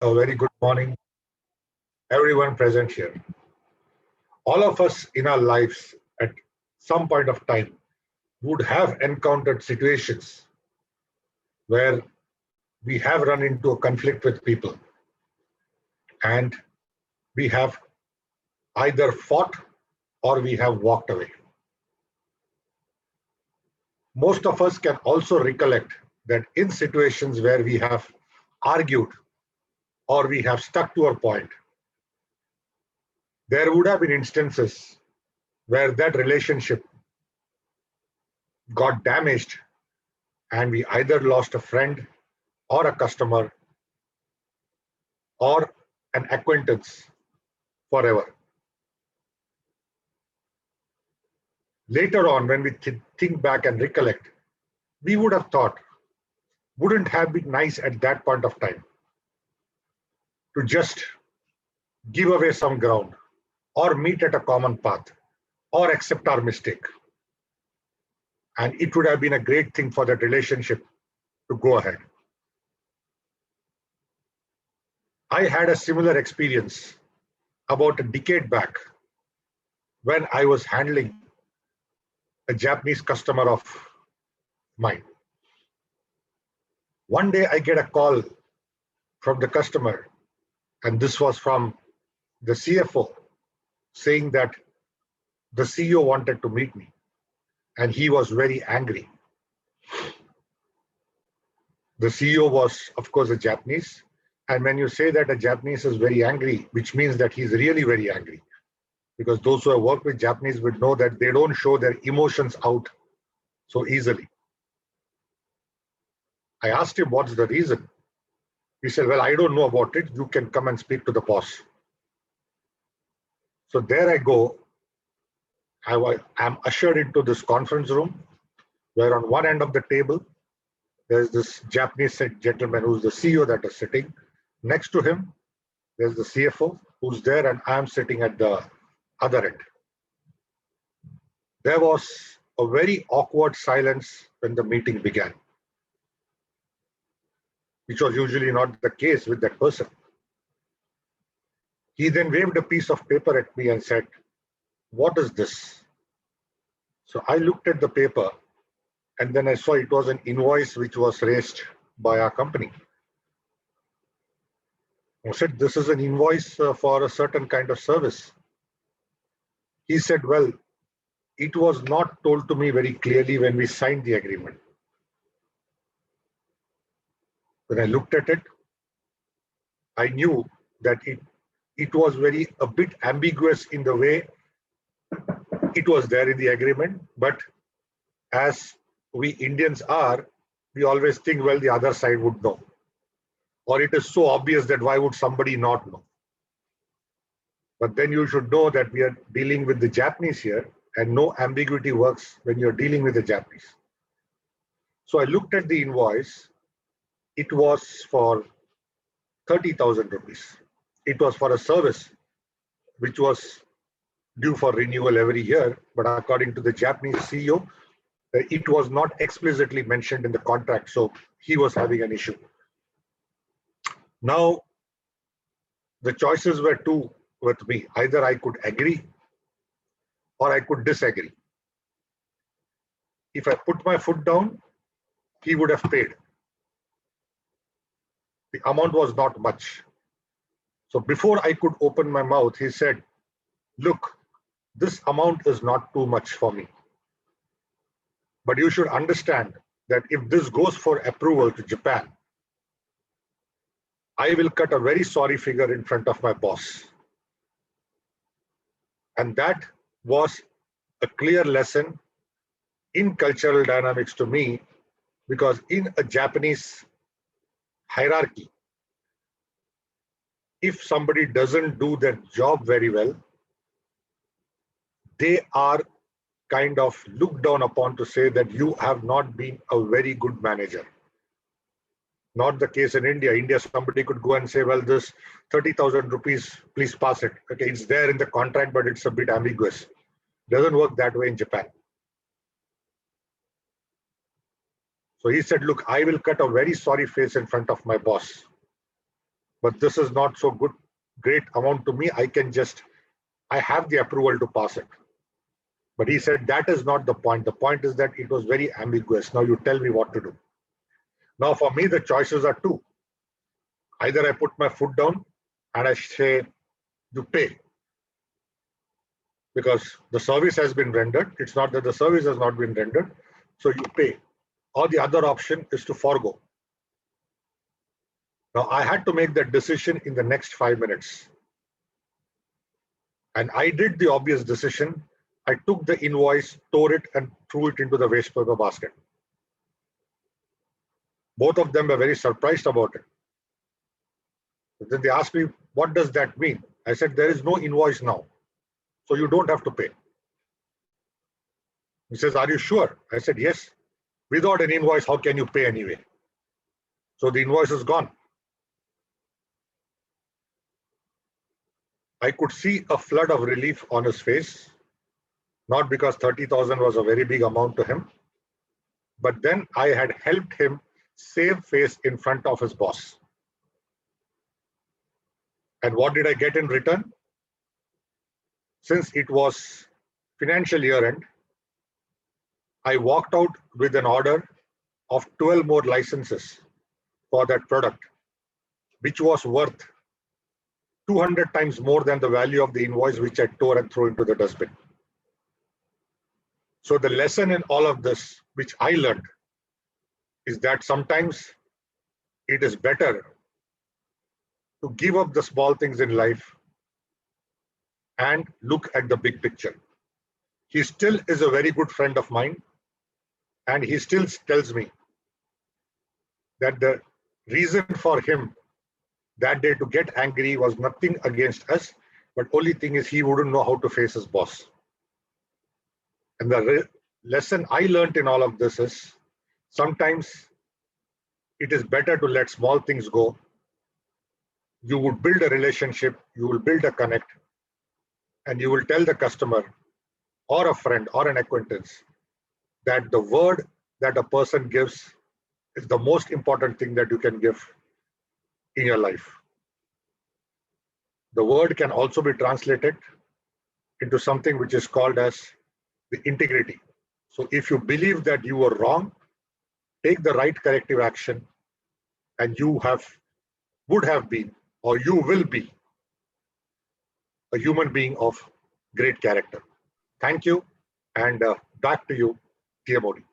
A very good morning, everyone present here. All of us in our lives at some point of time would have encountered situations where we have run into a conflict with people and we have either fought or we have walked away. Most of us can also recollect that in situations where we have argued or we have stuck to a point, there would have been instances where that relationship got damaged and we either lost a friend or a customer or an acquaintance forever. Later on, when we think back and recollect, we would have thought, wouldn't have been nice at that point of time to just give away some ground or meet at a common path or accept our mistake. And it would have been a great thing for that relationship to go ahead. I had a similar experience about a decade back when I was handling a Japanese customer of mine. One day I get a call from the customer, and this was from the CFO saying that the CEO wanted to meet me and he was very angry. The CEO was, of course, a Japanese. And when you say that a Japanese is very angry, which means that he's really very angry, because those who have worked with Japanese would know that they don't show their emotions out so easily. I asked him, what's the reason? He said, well, I don't know about it. You can come and speak to the boss. So there I go. I'm ushered into this conference room where on one end of the table, there's this Japanese gentleman who's the CEO that is sitting. Next to him, there's the CFO who's there, and I'm sitting at the other end. There was a very awkward silence when the meeting began, which was usually not the case with that person. He then waved a piece of paper at me and said, what is this? So I looked at the paper and then I saw it was an invoice which was raised by our company. I said, this is an invoice for a certain kind of service. He said, well, it was not told to me very clearly when we signed the agreement. When I looked at it, I knew that it was a bit ambiguous in the way it was there in the agreement, but as we Indians are, we always think, well, the other side would know. Or it is so obvious that why would somebody not know? But then you should know that we are dealing with the Japanese here, and no ambiguity works when you're dealing with the Japanese. So I looked at the invoice. It was for 30,000 rupees. It was for a service which was due for renewal every year, but according to the Japanese CEO, it was not explicitly mentioned in the contract, so he was having an issue. Now, the choices were two with me. Either I could agree or I could disagree. If I put my foot down, he would have paid. The amount was not much. So before I could open my mouth, he said, look, this amount is not too much for me. But you should understand that if this goes for approval to Japan, I will cut a very sorry figure in front of my boss. And that was a clear lesson in cultural dynamics to me, because in a Japanese hierarchy, if somebody doesn't do their job very well, they are kind of looked down upon to say that you have not been a very good manager. Not the case in India. India, somebody could go and say, well, this 30,000 rupees, please pass it. Okay, it's there in the contract, but it's a bit ambiguous. Doesn't work that way in Japan. So he said, look, I will cut a very sorry face in front of my boss. but this is not so great amount to me. I have the approval to pass it. But he said, that is not the point. The point is that it was very ambiguous. Now you tell me what to do. Now for me, the choices are two. Either I put my foot down and I say, you pay. Because the service has been rendered. It's not that the service has not been rendered. So you pay. Or the other option is to forego. Now I had to make that decision in the next 5 minutes. And I did the obvious decision. I took the invoice, tore it, and threw it into the waste paper basket. Both of them were very surprised about it. But then they asked me, what does that mean? I said, there is no invoice now, so you don't have to pay. He says, are you sure? I said, yes. Without an invoice, how can you pay anyway? So the invoice is gone. I could see a flood of relief on his face, not because 30,000 was a very big amount to him, but then I had helped him save face in front of his boss. And what did I get in return? Since it was financial year end, I walked out with an order of 12 more licenses for that product, which was worth 200 times more than the value of the invoice which I tore and threw into the dustbin. So the lesson in all of this, which I learned, is that sometimes it is better to give up the small things in life and look at the big picture. He still is a very good friend of mine, and he still tells me that the reason for him that day to get angry was nothing against us, but only thing is he wouldn't know how to face his boss. And the lesson I learned in all of this is sometimes it is better to let small things go. You would build a relationship, you will build a connect, and you will tell the customer or a friend or an acquaintance that the word that a person gives is the most important thing that you can give in your life. The word can also be translated into something which is called as the integrity. So if you believe that you were wrong, take the right corrective action, and you would have been, or you will be, a human being of great character. Thank you, and back to you, dear Modi.